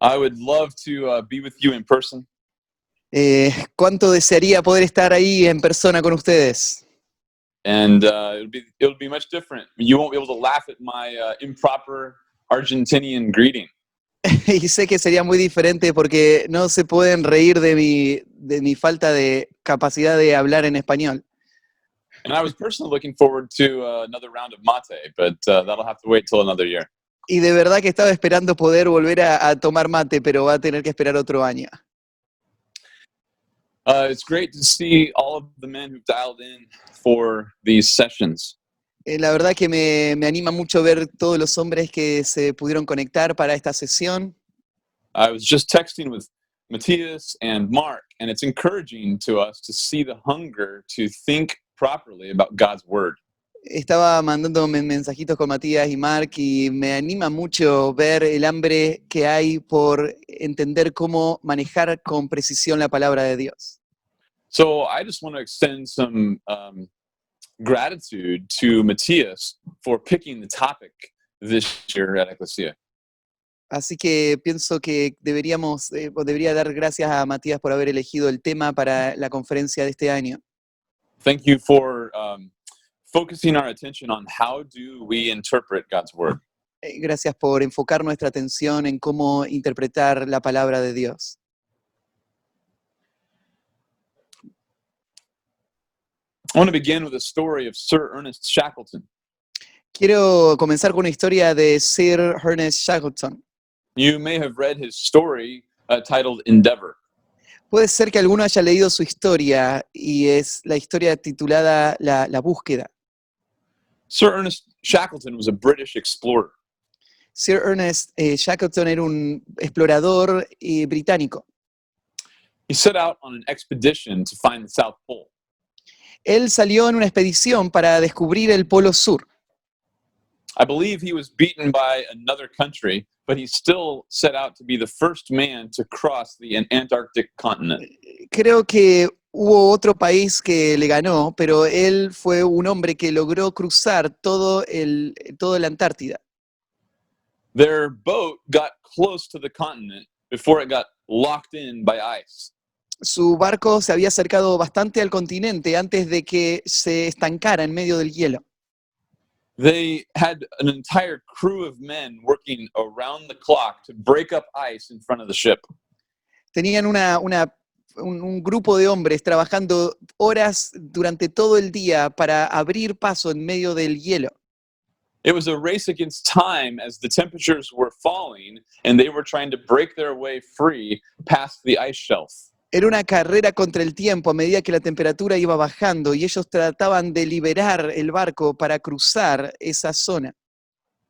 I would love to be with you in person. ¿Cuánto desearía poder estar ahí en persona con ustedes? And it'll be much different. You won't be able to laugh at my improper Argentinian greeting. Y sé que sería muy diferente porque no se pueden reír de mi falta de capacidad de hablar en español. And I was personally looking forward to another round of mate, but that'll have to wait till another year. Y de verdad que estaba esperando poder volver a tomar mate, pero va a tener que esperar otro año. It's great to see all of the men who've dialed in for these sessions. La verdad que me anima mucho ver todos los hombres que se pudieron conectar para esta sesión. I was just texting with Matthias and Mark, and it's encouraging to us to see the hunger to think properly about God's word. Estaba mandándome mensajitos con Matías y Mark y me anima mucho ver el hambre que hay por entender cómo manejar con precisión la palabra de Dios. So I just want to extend some gratitude to Matthias for picking the topic this year at Ecclesia. Así que pienso que debería dar gracias a Matías por haber elegido el tema para la conferencia de este año. Thank you for focusing our attention on how do we interpret God's word. Gracias por enfocar nuestra atención en cómo interpretar la palabra de Dios. I want to begin with a story of Sir Ernest Shackleton. Quiero comenzar con una historia de Sir Ernest Shackleton. You may have read his story titled Endeavor. Puede ser que alguno haya leído su historia y es la historia titulada La búsqueda. Sir Ernest Shackleton was a British explorer. Sir Ernest Shackleton era un explorador británico. He set out on an expedition to find the South Pole. Él salió en una expedición para descubrir el Polo Sur. I believe he was beaten by another country, but he still set out to be the first man to cross the Antarctic continent. Creo que hubo otro país que le ganó, pero él fue un hombre que logró cruzar todo la Antártida. Their boat got close to the continent before it got locked in by ice. Su barco se había acercado bastante al continente antes de que se estancara en medio del hielo. They had an entire crew of men working around the clock to break up ice in front of the ship. Tenían un grupo de hombres trabajando horas durante todo el día para abrir paso en medio del hielo. It was a race against time as the temperatures were falling and they were trying to break their way free past the ice shelf. Era una carrera contra el tiempo a medida que la temperatura iba bajando y ellos trataban de liberar el barco para cruzar esa zona,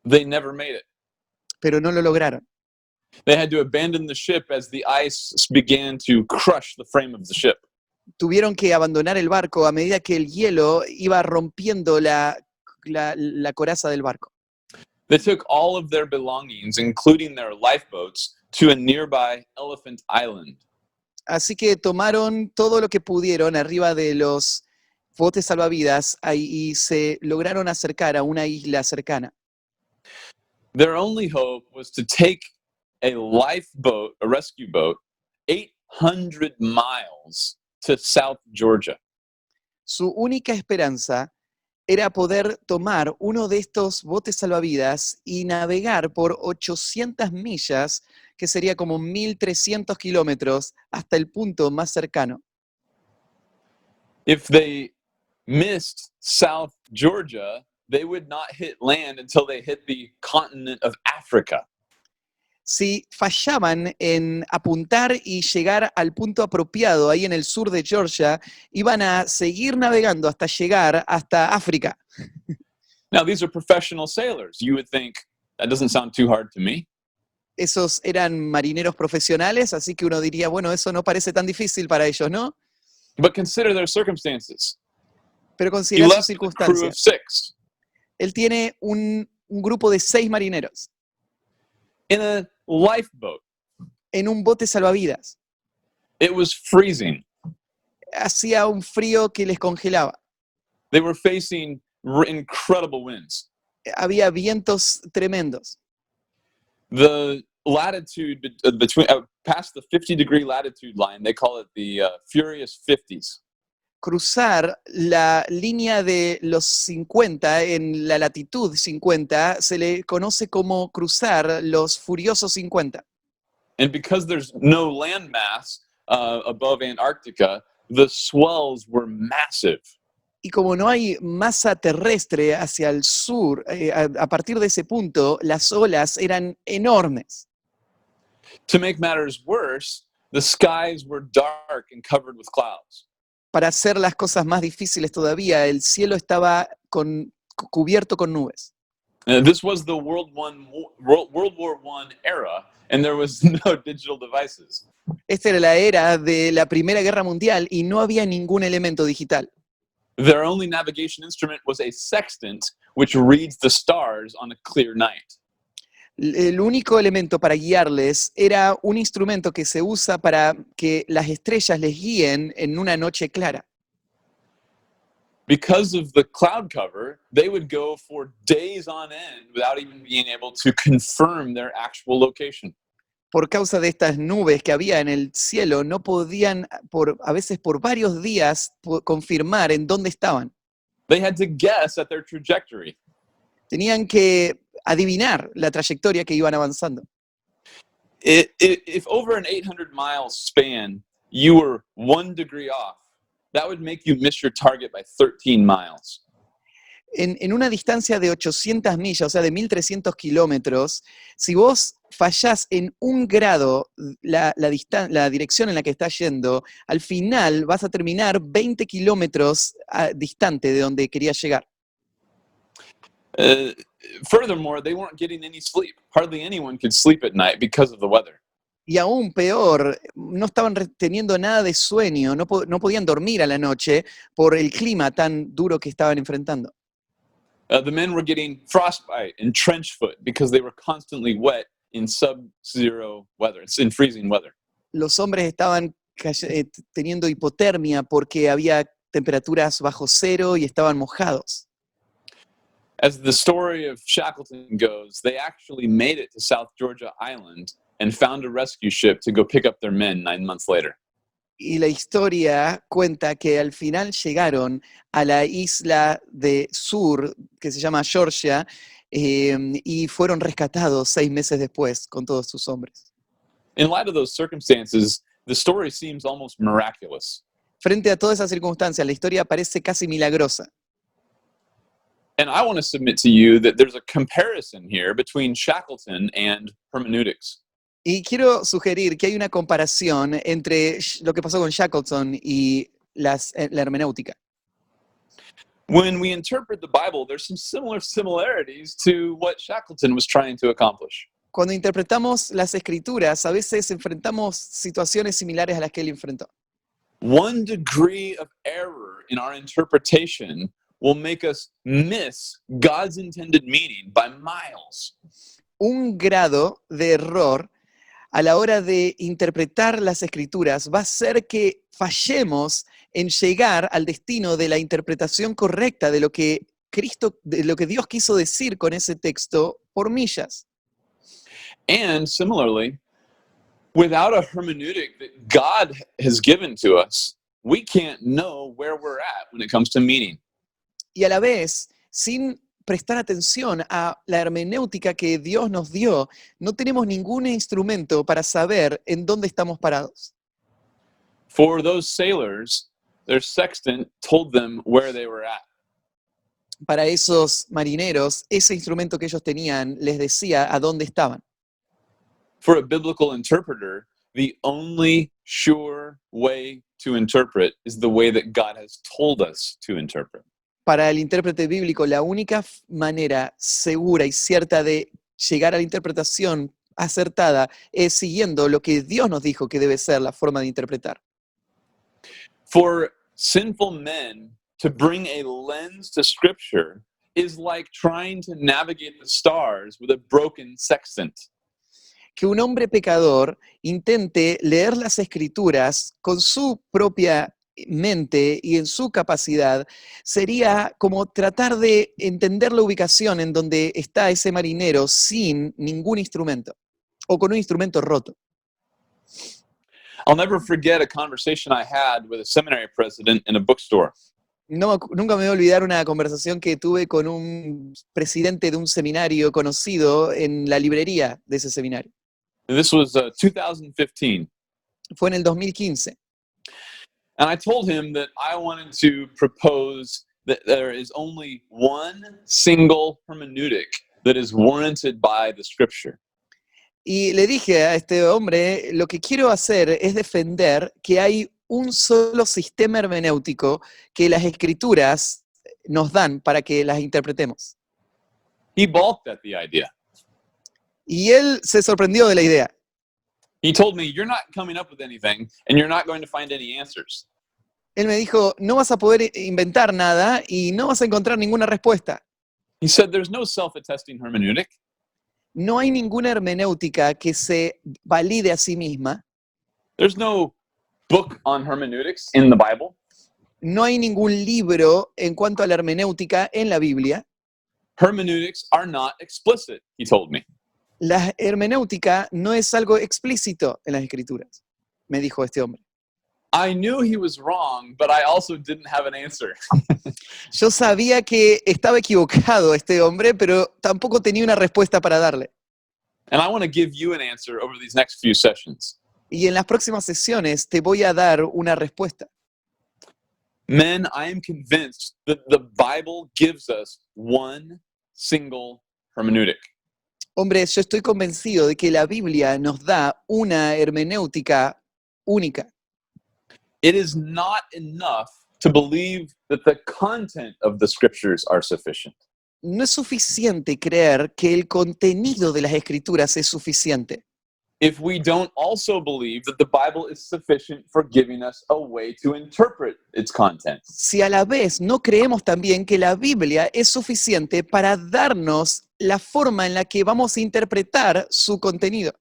They never made it. pero no lo lograron. They had to abandon the ship as the ice began to crush the frame of the ship. Tuvieron que abandonar el barco a medida que el hielo iba rompiendo la coraza del barco. They took all of their belongings, including their lifeboats, to a nearby Elephant Island. Así que tomaron todo lo que pudieron arriba de los botes salvavidas y se lograron acercar a una isla cercana. Their only hope was to take a lifeboat, a rescue boat, 800 miles to South Georgia. Su única esperanza era poder tomar uno de estos botes salvavidas y navegar por 800 millas, que sería como 1.300 kilómetros, hasta el punto más cercano. If they missed South Georgia, they would not hit land until they hit the continent of Africa. Si fallaban en apuntar y llegar al punto apropiado ahí en el sur de Georgia, iban a seguir navegando hasta llegar hasta África. Now, these are professional sailors. You would think, that doesn't sound too hard to me. Esos eran marineros profesionales, así que uno diría, bueno, eso no parece tan difícil para ellos, ¿no? But consider their circumstances. Pero He considera sus left with a crew of circunstancias. 6 Él tiene un grupo de 6 marineros in a lifeboat. en un bote salvavidas. It was freezing. Hacía un frío que les congelaba. They were facing incredible winds. Había vientos tremendos. The latitude between past the 50-degree latitude line. They call it the Furious 50s. Cruzar la línea de los 50 en la latitud 50 se le conoce como cruzar los furiosos 50. And because there's no landmass above Antarctica, the swells were massive. Y como no hay masa terrestre hacia el sur, a partir de ese punto, las olas eran enormes. To make matters worse, the skies were dark and covered with clouds. Para hacer las cosas más difíciles todavía, el cielo estaba cubierto con nubes. This was the World War I era, and there was no digital devices. Esta era la era de la Primera Guerra Mundial y no había ningún elemento digital. Their only navigation instrument was a sextant, which reads the stars on a clear night. El único elemento para guiarles era un instrumento que se usa para que las estrellas les guíen en una noche clara. Because of the cloud cover, they would go for days on end without even being able to confirm their actual location. Por causa de estas nubes que había en el cielo, no podían, a veces por varios días, confirmar en dónde estaban. They had to guess at their trajectory. Tenían que adivinar la trayectoria que iban avanzando. If over an 800-mile span, you were 1 degree off, that would make you miss your target by 13 miles. En una distancia de 800 millas, o sea, de 1.300 kilómetros, si vos fallás en 1 grado la dirección en la que estás yendo, al final vas a terminar 20 kilómetros distante de donde querías llegar. Furthermore, they weren't getting any sleep. Hardly anyone could sleep at night because of the weather. Y aún peor, no estaban teniendo nada de sueño, no podían dormir a la noche por el clima tan duro que estaban enfrentando. The men were getting frostbite and trench foot because they were constantly wet in sub-zero weather, in freezing weather. Los hombres estaban teniendo hipotermia porque había temperaturas bajo cero y estaban mojados. As the story of Shackleton goes, they actually made it to South Georgia Island and found a rescue ship to go pick up their men 9 months later. Y la historia cuenta que al final llegaron a la isla de sur, que se llama Georgia, y fueron rescatados 6 meses después con todos sus hombres. In light of those circumstances, the story seems almost miraculous. Frente a todas esas circunstancias, la historia parece casi milagrosa. And I want to submit to you that there's a comparison here between Shackleton and hermeneutics. Y quiero sugerir que hay una comparación entre lo que pasó con Shackleton y la hermenéutica. When we interpret the Bible, there's some similarities to what Shackleton was trying to accomplish. Cuando interpretamos las escrituras, a veces enfrentamos situaciones similares a las que él enfrentó. 1 degree of error in our interpretation will make us miss God's intended meaning by miles. 1 grado de error a la hora de interpretar las escrituras va a hacer que fallemos en llegar al destino de la interpretación correcta de lo que Dios quiso decir con ese texto por millas. And similarly, without a hermeneutic that God has given to us, we can't know where we're at when it comes to meaning. Y a la vez, sin prestar atención a la hermenéutica que Dios nos dio, no tenemos ningún instrumento para saber en dónde estamos parados. For those sailors, their sextant told them where they were at. Para esos marineros, ese instrumento que ellos tenían les decía a dónde estaban. For a biblical interpreter, the only sure way to interpret is the way that God has told us to interpret. Para el intérprete bíblico, la única manera segura y cierta de llegar a la interpretación acertada es siguiendo lo que Dios nos dijo que debe ser la forma de interpretar. For sinful men to bring a lens to Scripture is like trying to navigate the stars with a broken sextant. Que un hombre pecador intente leer las escrituras con su propia mente y en su capacidad sería como tratar de entender la ubicación en donde está ese marinero sin ningún instrumento o con un instrumento roto. I'll never forget a conversation I had with a seminary president in a bookstore. Nunca me voy a olvidar una conversación que tuve con un presidente de un seminario conocido en la librería de ese seminario. And this was 2015. Fue en el 2015. And I told him that I wanted to propose that there is only one single hermeneutic that is warranted by the scripture. Y le dije a este hombre, lo que quiero hacer es defender que hay un solo sistema hermenéutico que las escrituras nos dan para que las interpretemos. He balked at the idea. Y él se sorprendió de la idea. He told me, "You're not coming up with anything, and you're not going to find any answers." Él me dijo, no vas a poder inventar nada y no vas a encontrar ninguna respuesta. He said, "There's no self-attesting hermeneutic. No hay ninguna hermenéutica que se valide a sí misma. There's no book on hermeneutics in the Bible. No hay ningún libro en cuanto a la hermenéutica en la Biblia. Hermeneutics are not explicit," he told me. La hermenéutica no es algo explícito en las escrituras, me dijo este hombre. I knew he was wrong, but I also didn't have an answer. Yo sabía que estaba equivocado este hombre, pero tampoco tenía una respuesta para darle. And I want to give you an answer over these next few sessions. Y en las próximas sesiones te voy a dar una respuesta. Men, I am convinced that the Bible gives us one single hermeneutic. Hombres, yo estoy convencido de que la Biblia nos da una hermenéutica única. It is not enough to believe that the content of the scriptures are sufficient. No es suficiente creer que el contenido de las escrituras es suficiente. If we don't also believe that the Bible is sufficient for giving us a way to interpret its contents. Si a la vez no creemos también que la Biblia es suficiente para darnos la forma en la que vamos a interpretar su contenido.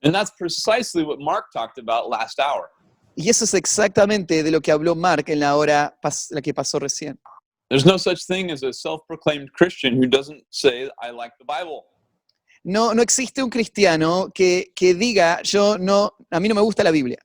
And that's precisely what Mark talked about last hour. Y eso es exactamente de lo que habló Mark en la hora la que pasó recién. There's no such thing as a self-proclaimed Christian who doesn't say, "I like the Bible." No existe un cristiano que diga, a mí no me gusta la Biblia.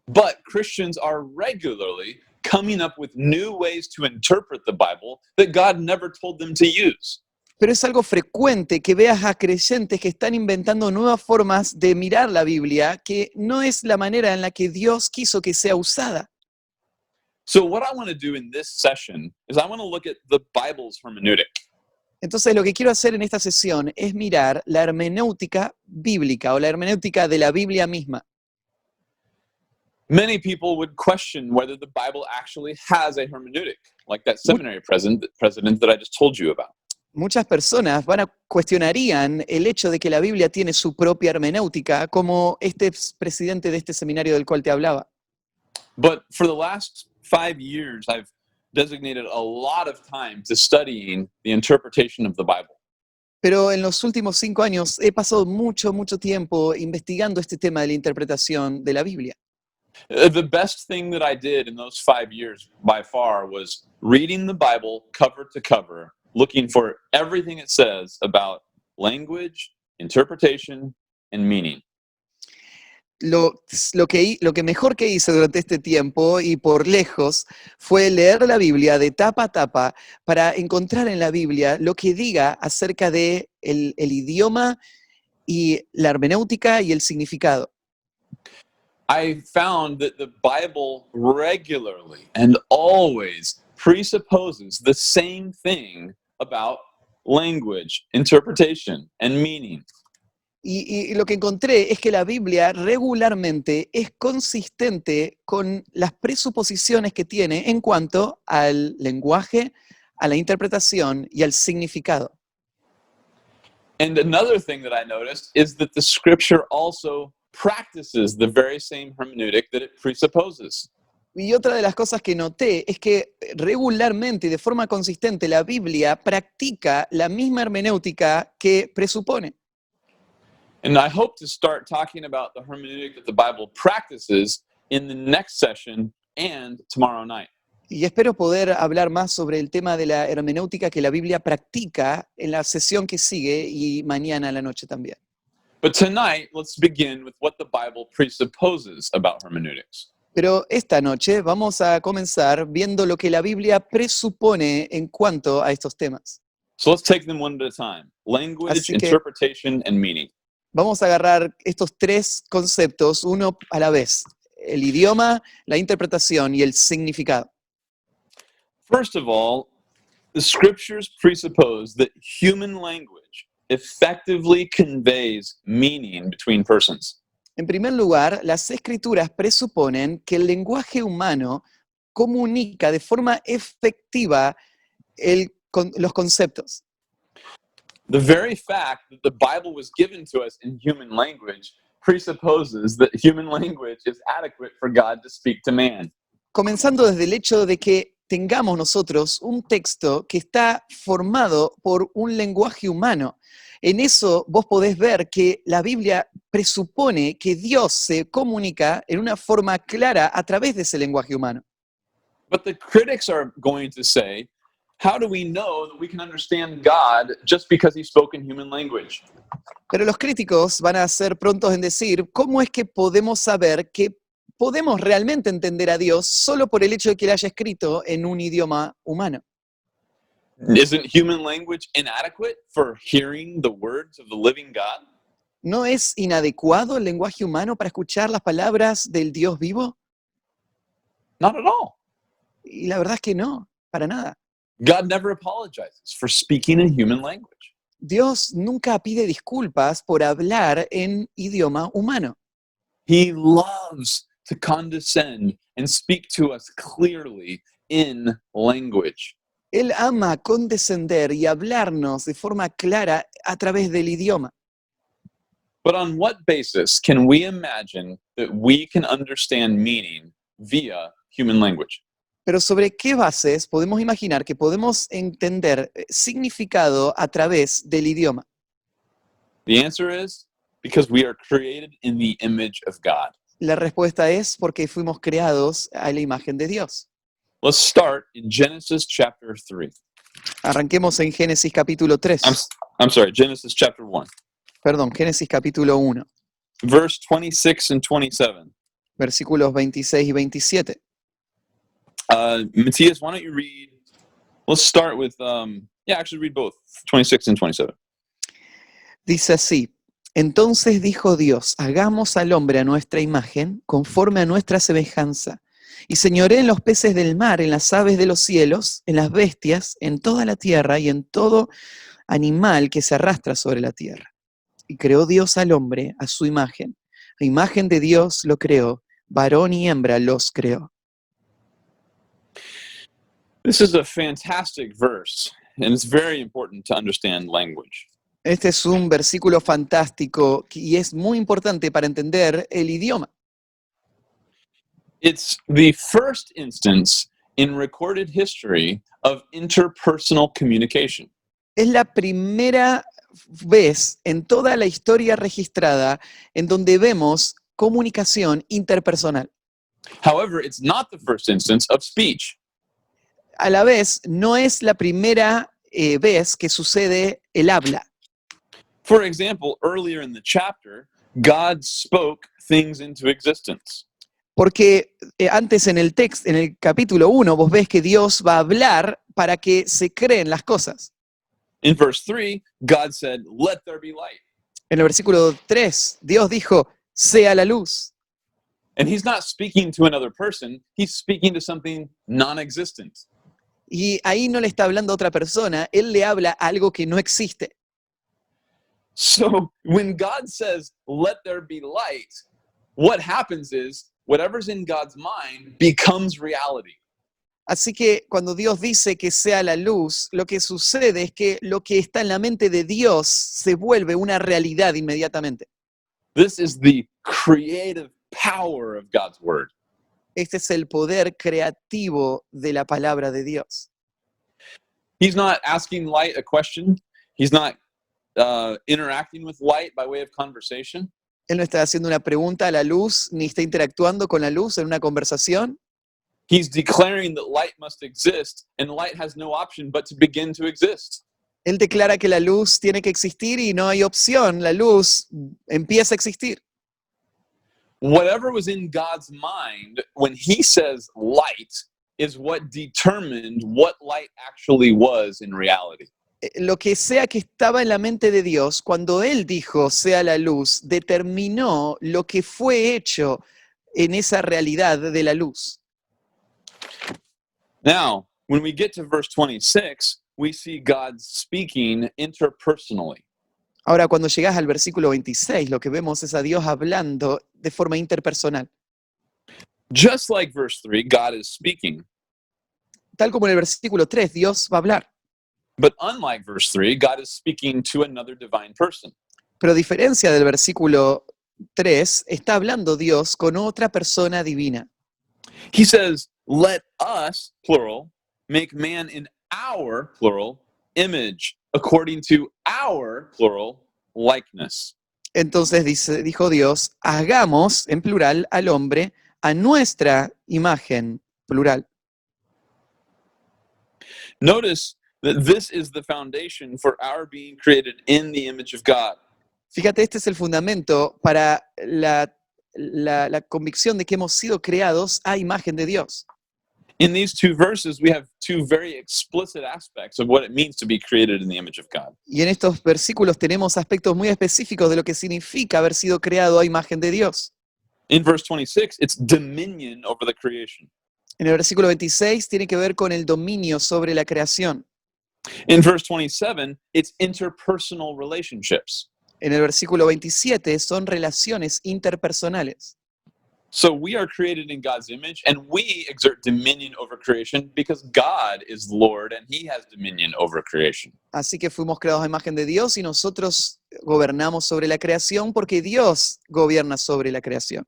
But Christians are regularly coming up with new ways to interpret the Bible that God never told them to use. Pero es algo frecuente que veas a creyentes que están inventando nuevas formas de mirar la Biblia que no es la manera en la que Dios quiso que sea usada. So what I want to do in this session is I want to look at the Bible's hermeneutic. Entonces lo que quiero hacer en esta sesión es mirar la hermenéutica bíblica o la hermenéutica de la Biblia misma. Many people would question whether the Bible actually has a hermeneutic, like that seminary president that I just told you about. Muchas personas cuestionarían el hecho de que la Biblia tiene su propia hermenéutica, como este presidente de este seminario del cual te hablaba. But for the last 5 years, I've designated a lot of time to studying the interpretation of the Bible. Pero en los últimos 5 años he pasado mucho tiempo investigando este tema de la interpretación de la Biblia. The best thing that I did in those 5 years by far was reading the Bible cover to cover, looking for everything it says about language, interpretation, and meaning. Lo que mejor que hice durante este tiempo y por lejos fue leer la Biblia de tapa a tapa para encontrar en la Biblia lo que diga acerca de el idioma y la hermenéutica y el significado. I found that the Bible regularly and always presupposes the same thing about language, interpretation, and meaning. Y lo que encontré es que la Biblia regularmente es consistente con las presuposiciones que tiene en cuanto al lenguaje, a la interpretación y al significado. And another thing that I noticed is that the scripture also practices the very same hermeneutic that it presupposes. Y otra de las cosas que noté es que regularmente y de forma consistente la Biblia practica la misma hermenéutica que presupone. And I hope to start talking about the hermeneutic that the Bible practices in the next session and tomorrow night. Y espero poder hablar más sobre el tema de la hermenéutica que la Biblia practica en la sesión que sigue y mañana a la noche también. But tonight, let's begin with what the Bible presupposes about hermeneutics. Pero esta noche vamos a comenzar viendo lo que la Biblia presupone en cuanto a estos temas. So let's take them one at a time. Language, Así que- interpretation, and meaning. Vamos a agarrar estos tres conceptos uno a la vez: el idioma, la interpretación y el significado. First of all, the scriptures presuppose that human language effectively conveys meaning between persons. En primer lugar, las escrituras presuponen que el lenguaje humano comunica de forma efectiva los conceptos. The very fact that the Bible was given to us in human language presupposes that human language is adequate for God to speak to man. Comenzando desde el hecho de que tengamos nosotros un texto que está formado por un lenguaje humano. En eso vos podés ver que la Biblia presupone que Dios se comunica en una forma clara a través de ese lenguaje humano. But the critics are going to say, how do we know that we can understand God just because he spoke in human language? Pero los críticos van a ser prontos en decir, ¿cómo es que podemos saber que podemos realmente entender a Dios solo por el hecho de que él haya escrito en un idioma humano? Isn't human language inadequate for hearing the words of the living God? ¿No es inadecuado el lenguaje humano para escuchar las palabras del Dios vivo? Not at all. Y la verdad es que no, para nada. God never apologizes for speaking in human language. Dios nunca pide disculpas por hablar en idioma humano. He loves to condescend and speak to us clearly in language. Él ama condescender y hablarnos de forma clara a través del idioma. But on what basis can we imagine that we can understand meaning via human language? Pero ¿sobre qué bases podemos imaginar que podemos entender significado a través del idioma? The answer is because we are created in the image of God. La respuesta es porque fuimos creados a la imagen de Dios. Let's start in Genesis chapter 3. Arranquemos en Génesis capítulo 3. I'm sorry, Genesis chapter 1. Perdón, Génesis capítulo 1, Verse 26 and 27. versículos 26 y 27. Matthias, why don't you read? Let's start with, actually read both, 26 and 27. Dice así: Entonces dijo Dios, hagamos al hombre a nuestra imagen, conforme a nuestra semejanza, y señoré en los peces del mar, en las aves de los cielos, en las bestias, en toda la tierra y en todo animal que se arrastra sobre la tierra. Y creó Dios al hombre a su imagen. A imagen de Dios lo creó, varón y hembra los creó. This is a fantastic verse, and it's very important to understand language. Este es un versículo fantástico y es muy importante para entender el idioma. It's the first instance in recorded history of interpersonal communication. Es la primera vez en toda la historia registrada en donde vemos comunicación interpersonal. However, it's not the first instance of speech. A la vez, no es la primera vez que sucede el habla. For example, earlier in the chapter, God spoke things into existence. Porque antes en el texto, en el capítulo 1, vos ves que Dios va a hablar para que se creen las cosas. In verse 3, God said, "Let there be light." En el versículo 3, Dios dijo, sea la luz. And he's not speaking to another person, he's speaking to something non-existent. Y ahí no le está hablando a otra persona, él le habla a algo que no existe. So when God says, "Let there be light," what happens is whatever's in God's mind becomes reality. Así que cuando Dios dice que sea la luz, lo que sucede es que lo que está en la mente de Dios se vuelve una realidad inmediatamente. This is the creative power of God's word. Este es el poder creativo de la palabra de Dios. He's not asking light a question. He's not interacting with light by way of conversation. Él no está haciendo una pregunta a la luz, ni está interactuando con la luz en una conversación. He's declaring that light must exist, and light has no option but to begin to exist. Él declara que la luz tiene que existir y no hay opción, la luz empieza a existir. Whatever was in God's mind when he says light is what determined what light actually was in reality. Lo que sea que estaba en la mente de Dios, cuando Él dijo sea la luz, determinó lo que fue hecho en esa realidad de la luz. Now, when we get to verse 26, we see God speaking interpersonally. Ahora, cuando llegas al versículo 26, lo que vemos es a Dios hablando de forma interpersonal. Just like verse 3, God is speaking. Tal como en el versículo 3, Dios va a hablar. But unlike verse 3, God is speaking to another divine person. Pero a diferencia del versículo 3, está hablando Dios con otra persona divina. He says, let us, plural, make man in our, plural, image, according to our, plural, likeness. Entonces dijo Dios, hagamos, en plural, al hombre a nuestra imagen, plural. Notice that this is the foundation for our being created in the image of God. Fíjate, este es el fundamento para la convicción de que hemos sido creados a imagen de Dios. In these two verses, we have two very explicit aspects of what it means to be created in the image of God. Y en estos versículos tenemos aspectos muy específicos de lo que significa haber sido creado a imagen de Dios. In verse 26, it's dominion over the creation. En el versículo 26 tiene que ver con el dominio sobre la creación. In verse 27, it's interpersonal relationships. En el versículo 27 son relaciones interpersonales. So we are created in God's image, and we exert dominion over creation because God is Lord and he has dominion over creation. Así que fuimos creados a imagen de Dios y nosotros gobernamos sobre la creación porque Dios gobierna sobre la creación.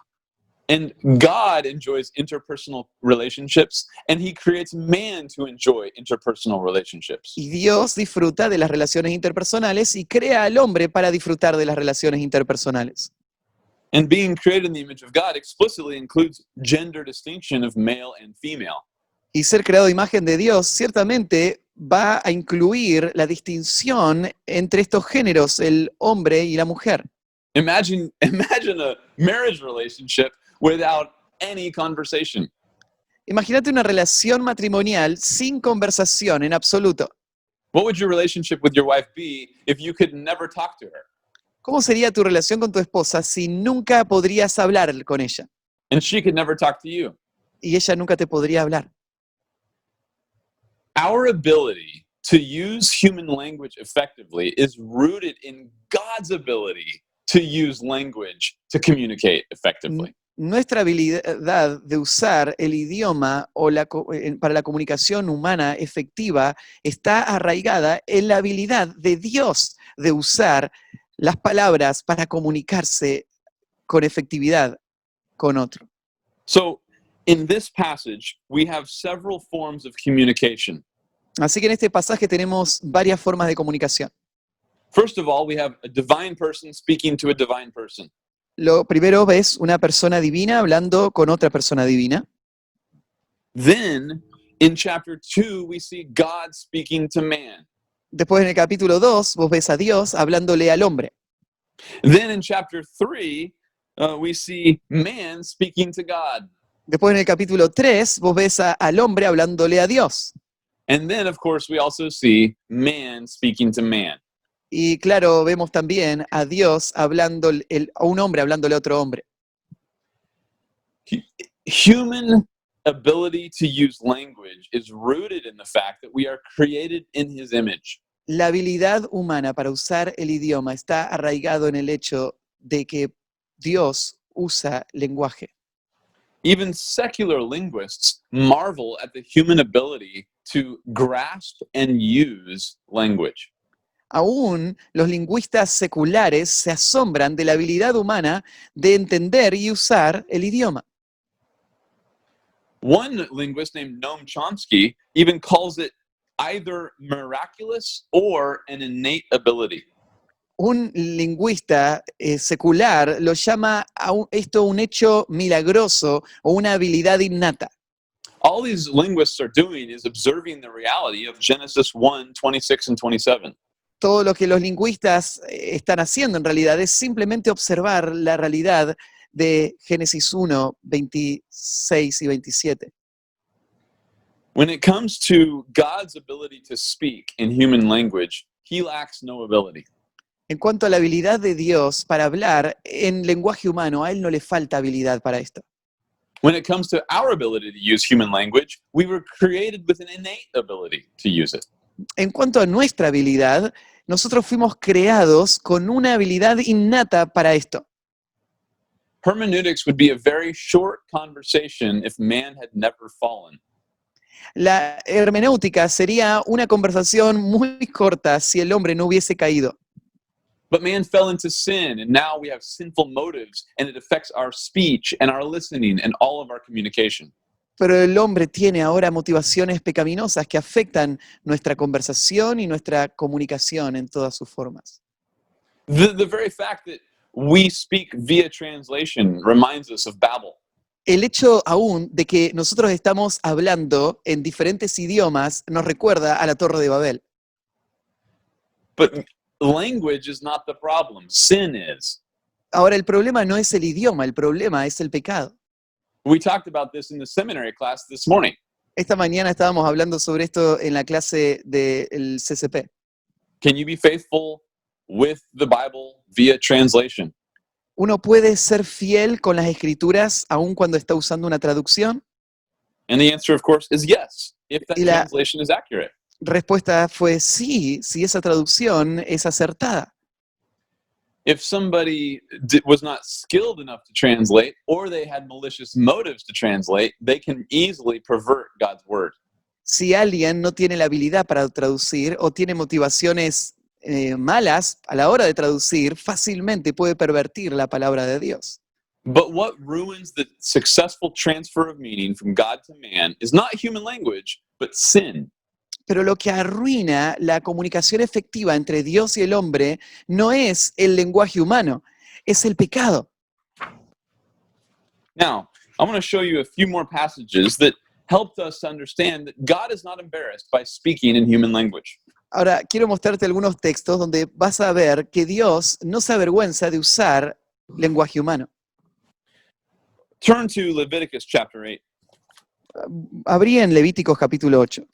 And God enjoys interpersonal relationships, and he creates man to enjoy interpersonal relationships. Y Dios disfruta de las relaciones interpersonales y crea al hombre para disfrutar de las relaciones interpersonales. And being created in the image of God explicitly includes gender distinction of male and female. Y ser creado a imagen de Dios ciertamente va a incluir la distinción entre estos géneros, el hombre y la mujer. Imagine a marriage relationship without any conversation. Imagínate una relación matrimonial sin conversación en absoluto. What would your relationship with your wife be if you could never talk to her? ¿Cómo sería tu relación con tu esposa si nunca podrías hablar con ella? And she could never talk to you. Y ella nunca te podría hablar. Our ability to use human language effectively is rooted in God's ability to use language to communicate effectively. Nuestra habilidad de usar el idioma o para la comunicación humana efectiva está arraigada en la habilidad de Dios de usar las palabras para comunicarse con efectividad con otro. So, in this passage, we have several forms of communication. Así que en este pasaje tenemos varias formas de comunicación. First of all, we have a divine person speaking to a divine person. Lo primero ves una persona divina hablando con otra persona divina. Then, in chapter 2, we see God speaking to man. Después en el capítulo 2 vos ves a Dios hablándole al hombre. Then in chapter 3, we see man speaking to God. Después en el capítulo 3 vos ves al hombre hablándole a Dios. And then, of course, we also see man speaking to man. Y claro, vemos también a Dios hablando, a un hombre hablándole a otro hombre. Human ability to use language is rooted in the fact that we are created in his image. La habilidad humana para usar el idioma está arraigado en el hecho de que Dios usa lenguaje. Even secular linguists marvel at the human ability to grasp and use language. Aún los lingüistas seculares se asombran de la habilidad humana de entender y usar el idioma. One linguist named Noam Chomsky even calls it either miraculous or an innate ability. Un lingüista secular lo llama esto un hecho milagroso o una habilidad innata. All these linguists are doing is observing the reality of Genesis 1, 26 and 27. Todo lo que los lingüistas están haciendo en realidad es simplemente observar la realidad de Génesis 1, 26 y 27. When it comes to God's ability to speak in human language, he lacks no ability. En cuanto a la habilidad de Dios para hablar en lenguaje humano, a él no le falta habilidad para esto. When it comes to our ability to use human language, we were created with an innate ability to use it. En cuanto a nuestra habilidad, nosotros fuimos creados con una habilidad innata para esto. Hermeneutics would be a very short conversation if man had never fallen. La hermenéutica sería una conversación muy corta si el hombre no hubiese caído. But man fell into sin, and now we have sinful motives, and it affects our speech and our listening and all of our communication. Pero el hombre tiene ahora motivaciones pecaminosas que afectan nuestra conversación y nuestra comunicación en todas sus formas. The very fact that we speak via translation reminds us of Babel. El hecho aún de que nosotros estamos hablando en diferentes idiomas nos recuerda a la Torre de Babel. But language is not the problem, sin is. Ahora, el problema no es el idioma, el problema es el pecado. We talked about this in the seminary class this morning. Esta mañana estábamos hablando sobre esto en la clase del CCP. Can you be faithful with the Bible via translation? ¿Uno puede ser fiel con las escrituras aun cuando está usando una traducción? And the answer, of course, is yes, if that Y la- translation is accurate. Respuesta fue sí, si esa traducción es acertada. If somebody was not skilled enough to translate, or they had malicious motives to translate, they can easily pervert God's word. Si alguien no tiene la habilidad para traducir o tiene motivaciones malas a la hora de traducir, fácilmente puede pervertir la palabra de Dios. But what ruins the successful transfer of meaning from God to man is not human language, but sin. Pero lo que arruina la comunicación efectiva entre Dios y el hombre no es el lenguaje humano, es el pecado. Now, I want to show you a few more passages that helped us to understand that God is not embarrassed by speaking in human language. Ahora, quiero mostrarte algunos textos donde vas a ver que Dios no se avergüenza de usar lenguaje humano. Turn to Leviticus chapter 8. Abrí en Levíticos capítulo 8.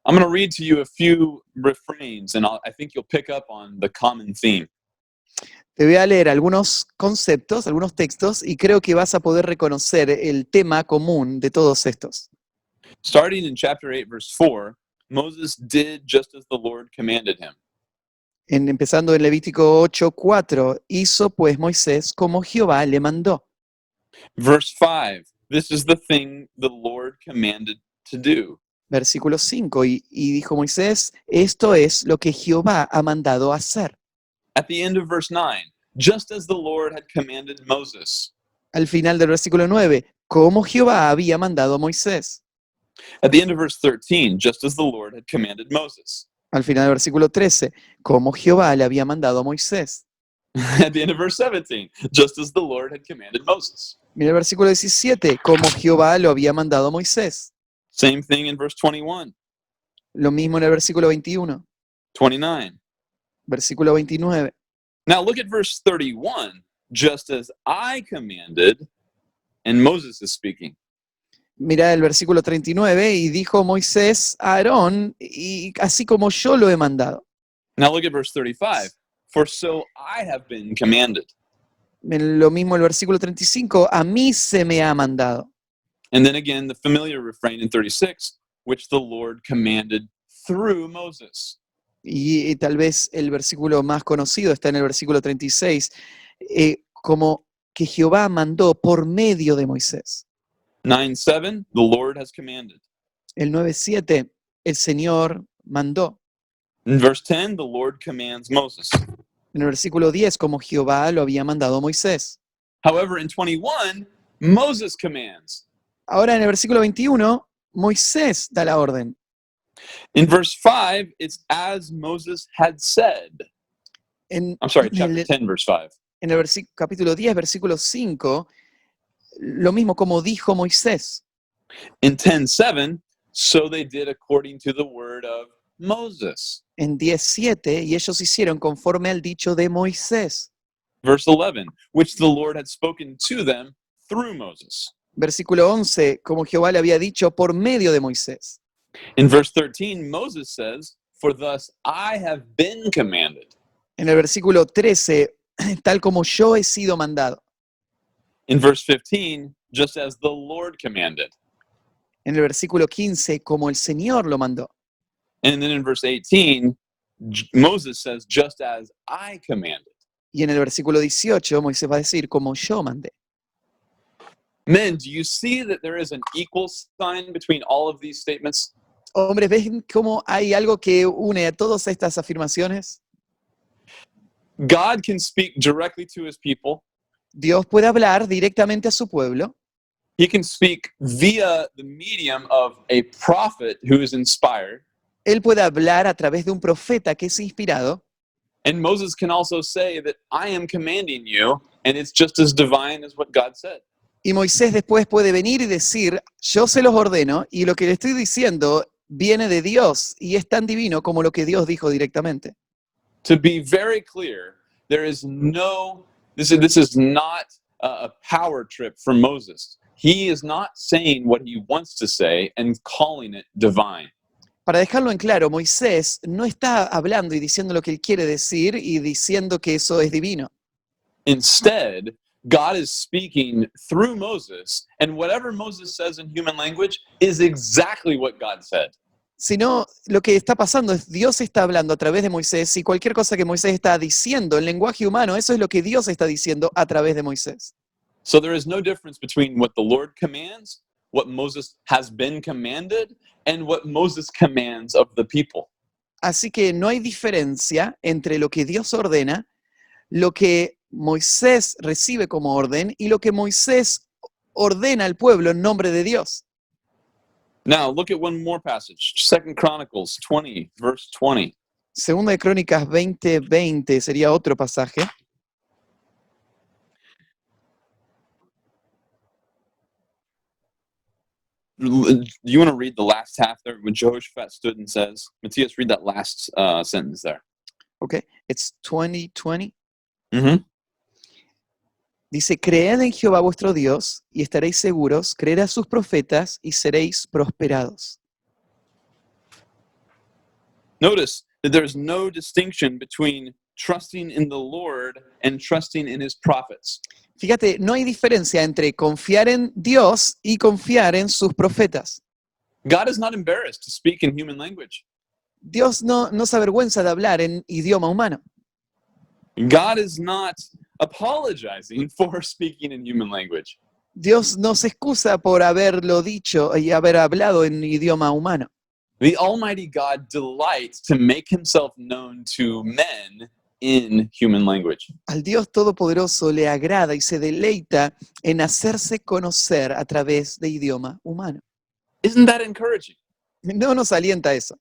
I'm going to read to you a few refrains, and I think you'll pick up on the common theme. Te voy a leer algunos conceptos, algunos textos, y creo que vas a poder reconocer el tema común de todos estos. Starting in chapter 8, verse 4, Moses did just as the Lord commanded him. Empezando en Levítico 8:4, hizo pues Moisés como Jehová le mandó. Verse 5, this is the thing the Lord commanded to do. Versículo 5, y dijo Moisés, esto es lo que Jehová ha mandado hacer. At the end of verse 9, just as the Lord had commanded Moses. Al final del versículo 9, como Jehová había mandado a Moisés. At the end of verse 13, just as the Lord had commanded Moses. Al final del versículo 13, como Jehová le había mandado a Moisés. At the end of verse 17, just as the Lord had commanded Moses. Mira el versículo 17, como Jehová lo había mandado a Moisés. Same thing in verse 21, Lo mismo en el versículo 21, 29. versículo 29. Now look at verse 31, just as I commanded, and Moses is speaking. Mira el versículo 39, y dijo Moisés a Aarón, y así como yo lo he mandado. Now look at verse 35, for so I have been commanded. Lo mismo el versículo 35, a mí se me ha mandado. And then again, the familiar refrain in 36, which the Lord commanded through Moses. Y tal vez el versículo más conocido está en el versículo 36, como que Jehová mandó por medio de Moisés. 9:7, the Lord has commanded. El 9:7, el Señor mandó. In verse 10, the Lord commands Moses. En el versículo 10, como Jehová lo había mandado a Moisés. However, in 21, Moses commands. Ahora en el versículo 21, Moisés da la orden. In verse 5, it's as Moses had said. En, I'm sorry, en chapter el, 10, verse 5. en el capítulo 10, versículo 5, lo mismo como dijo Moisés. In 10:7, so they did according to the word of Moses. En 10:7, y ellos hicieron conforme al dicho de Moisés. Verse 11, which the Lord had spoken to them through Moses. Versículo 11, como Jehová le había dicho por medio de Moisés. In verse 13, Moses says, "For thus I have been commanded." En el versículo 13, tal como yo he sido mandado. In verse 15, just as the Lord commanded. En el versículo 15, como el Señor lo mandó. And then in verse 18, Moses says, just as I commanded. Y en el versículo 18, Moisés va a decir, como yo mandé. Men, do you see that there is an equal sign between all of these statements? Hombres, ¿ven cómo hay algo que une a todas estas afirmaciones? God can speak directly to his people. Dios puede hablar directamente a su pueblo. He can speak via the medium of a prophet who is inspired. Él puede hablar a través de un profeta que es inspirado. And Moses can also say that I am commanding you, and it's just as divine as what God said. Y Moisés después puede venir y decir, yo se los ordeno, y lo que le estoy diciendo viene de Dios, y es tan divino como lo que Dios dijo directamente. To be very clear, there is this is not a power trip for Moses. He is not saying what he wants to say and calling it divine. Para dejarlo en claro, Moisés no está hablando y diciendo lo que él quiere decir y diciendo que eso es divino. Instead, God is speaking through Moses, and whatever Moses says in human language is exactly what God said. Sino lo que está pasando es Dios está hablando a través de Moisés y cualquier cosa que Moisés está diciendo en lenguaje humano, eso es lo que Dios está diciendo a través de Moisés. So there is no difference between what the Lord commands, what Moses has been commanded, and what Moses commands of the people. Así que no hay diferencia entre lo que Dios ordena, lo que Moisés recibe como orden y lo que Moisés ordena al pueblo en nombre de Dios. Now, look at one more passage, 2 Chronicles 20, verse 20. Segunda de Crónicas 20:20 sería otro pasaje. Do you want to read the last half there when Jehoshaphat stood and says, Matthias, read that last sentence there. Okay, it's 20:20. Mm-hmm. Dice, creed en Jehová vuestro Dios y estaréis seguros, creed a sus profetas y seréis prosperados. Notice that there's no distinction between trusting in the Lord and trusting in his prophets. Fíjate, no hay diferencia entre confiar en Dios y confiar en sus profetas. God is not embarrassed to speak in human language. Dios no se avergüenza de hablar en idioma humano. God is not apologizing for speaking in human language. Dios no se excusa por haberlo dicho y haber hablado en idioma humano. The Almighty God delights to make himself known to men in human language. Al Dios Todopoderoso le agrada y se deleita en hacerse conocer a través de idioma humano. Isn't that encouraging? No nos alienta eso.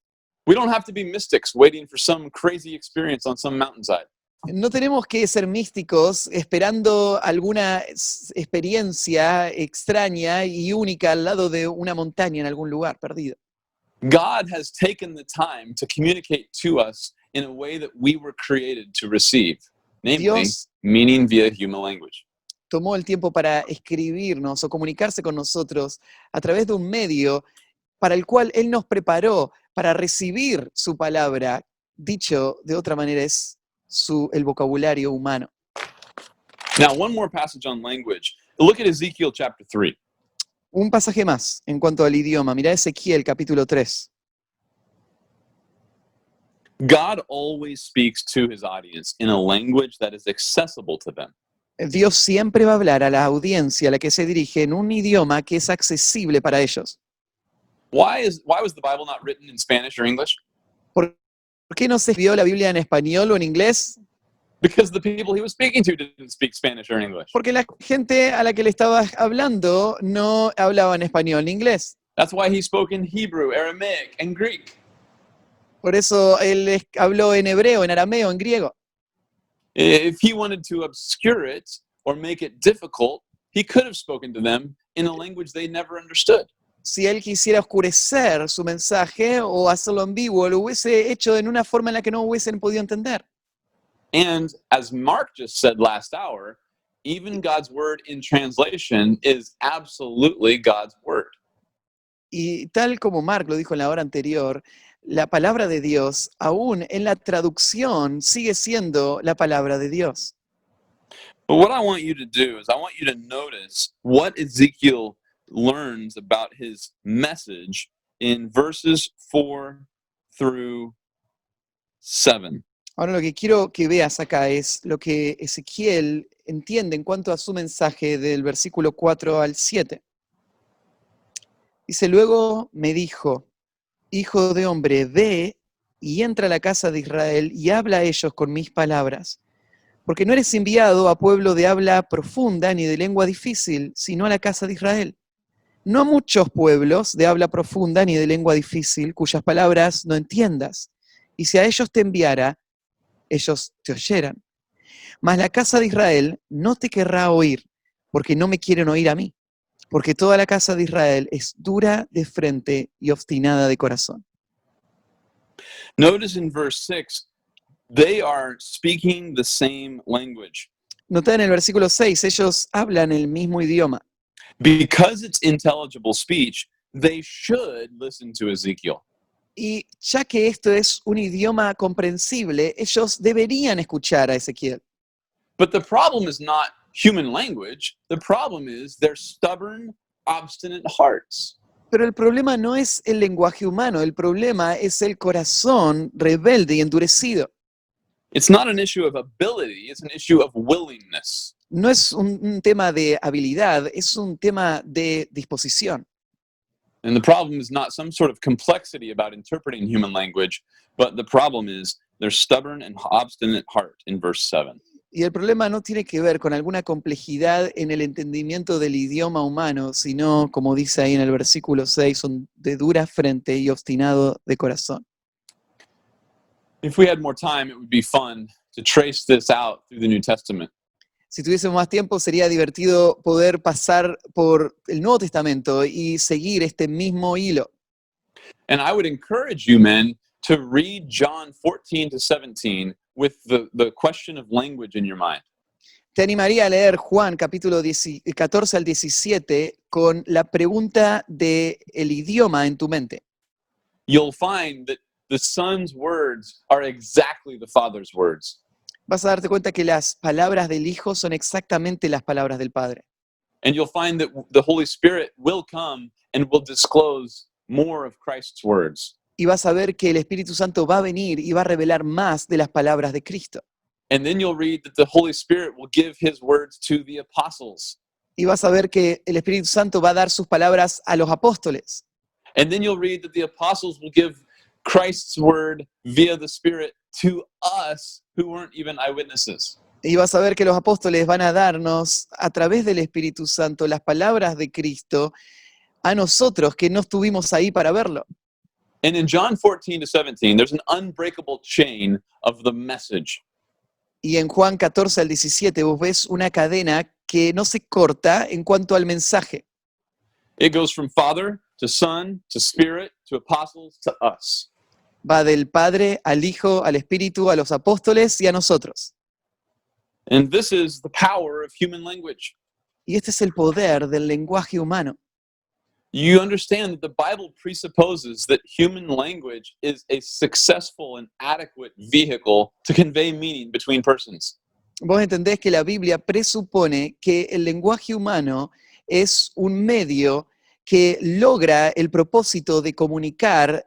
We don't have to be mystics waiting for some crazy experience on some mountainside. No tenemos que ser místicos esperando alguna experiencia extraña y única al lado de una montaña en algún lugar perdido. God has taken the time to communicate to us in a way that we were created to receive, namely, Dios meaning via human language. tomó el tiempo para escribirnos o comunicarse con nosotros a través de un medio para el cual Él nos preparó para recibir su palabra. Dicho de otra manera, es el vocabulario humano. Now, one more passage on language. Look at Ezekiel chapter 3. Un pasaje más en cuanto al idioma. Mirá Ezequiel capítulo 3. God always speaks to his audience in a language that is accessible to them. Dios siempre va a hablar a la audiencia a la que se dirige en un idioma que es accesible para ellos. Why was the Bible not written in Spanish or English? ¿Por qué no se escribió la Biblia en español o en inglés? Because the people he was speaking to didn't speak Spanish or English. Porque la gente a la que le estaba hablando no hablaba en español ni inglés. That's why he spoke in Hebrew, Aramaic, and Greek. Por eso él habló en hebreo, en arameo, en griego. If he wanted to obscure it or make it difficult, he could have spoken to them in a language they never understood. si él quisiera oscurecer su mensaje o hacerlo ambiguo, lo hubiese hecho en una forma en la que no hubiesen podido entender. And as Mark just said last hour, even God's word in translation is absolutely God's word. Y tal como Mark lo dijo en la hora anterior, la palabra de Dios, aún en la traducción, sigue siendo la palabra de Dios. But what I want you to do is I want you to notice what Ezekiel learns about his message in verses 4 through 7. Ahora lo que quiero que veas acá es lo que Ezequiel entiende en cuanto a su mensaje del versículo 4 al 7. Dice, luego me dijo, hijo de hombre, ve y entra a la casa de Israel y habla a ellos con mis palabras, porque no eres enviado a pueblo de habla profunda ni de lengua difícil, sino a la casa de Israel. No a muchos pueblos de habla profunda ni de lengua difícil, cuyas palabras no entiendas. Y si a ellos te enviara, ellos te oyeran. Mas la casa de Israel no te querrá oír, porque no me quieren oír a mí, porque toda la casa de Israel es dura de frente y obstinada de corazón. Notice in verse 6, they are speaking the same language. Notá en el versículo 6, ellos hablan el mismo idioma. Because it's intelligible speech, they should listen to Ezekiel. Y ya que esto es un idioma comprensible, ellos deberían escuchar a Ezequiel. But the problem is not human language. The problem is their stubborn, obstinate hearts. Pero el problema no es el lenguaje humano, el problema es el corazón rebelde y endurecido. It's not an issue of ability, it's an issue of willingness. No es un tema de habilidad, es un tema de disposición. And the problem is not some sort of complexity about interpreting human language, but the problem is their stubborn and obstinate heart in verse 7. Y el problema no tiene que ver con alguna complejidad en el entendimiento del idioma humano, sino, como dice ahí en el versículo 6, son de dura frente y obstinado de corazón. If we had more time, it would be fun to trace this out through the New Testament. Si tuviésemos más tiempo, sería divertido poder pasar por el Nuevo Testamento y seguir este mismo hilo. And I would encourage you, men, to read John 14 to 17 with the question of language in your mind. Te animaría a leer Juan capítulo 14 al 17 con la pregunta del idioma en tu mente. You'll find that the Son's words are exactly the Father's words. Vas a darte cuenta que las palabras del Hijo son exactamente las palabras del Padre. And you'll find that the Holy Spirit will come and will disclose more of Christ's words. Y vas a ver que el Espíritu Santo va a venir y va a revelar más de las palabras de Cristo. And then you'll read that the Holy Spirit will give his words to the apostles. Y vas a ver que el Espíritu Santo va a dar sus palabras a los apóstoles. And then you'll read that the apostles will give Christ's word via the Spirit to us who weren't even eyewitnesses. Y vas a ver que los apóstoles van a darnos a través del Espíritu Santo las palabras de Cristo a nosotros que no estuvimos ahí para verlo. And in John 14 to 17, there's an unbreakable chain of the message. Y en Juan 14 al 17 vos ves una cadena que no se corta en cuanto al mensaje. It goes from Father to Son to Spirit to apostles to us. Va del Padre al Hijo, al Espíritu, a los apóstoles y a nosotros. And this is the power of human language. Y este es el poder del lenguaje humano. You understand that the Bible presupposes that human language is a successful and adequate vehicle to convey meaning between persons. Vos entendés que la Biblia presupone que el lenguaje humano es un medio que logra el propósito de comunicar